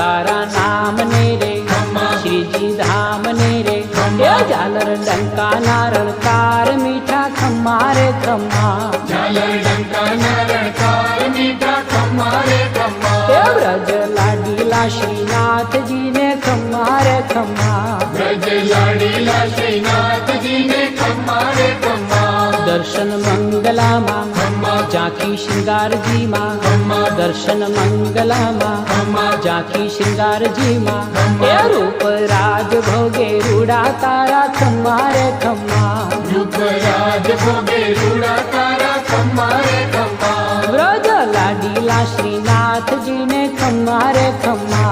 तारा नाम ने रे श्री जी धाम ने रे ये झालर डंका नारळकार मीठा खम्मा रे खम्मा झालर डंका नारळकार मीठा खम्मा रे खम्मा ये ब्रज लाडीला श्रीनाथ जी ने खम्मा रे खम्मा ब्रज लाडीला श्रीनाथ जी ने खम्मा रे खम्मा दर्शन मंगला माँ जाकी श्रृंगार जी माँ दर्शन मंगला माँ जाकी श्रृंगार जी माँ ये रूप राज भोगे रूड़ा तारा खम्मा रे खम्मा रूप राज भोगे रूड़ा तारा खम्मा रे खम्मा ब्रज लाडीला श्रीनाथ जी ने खम्मा रे खम्मा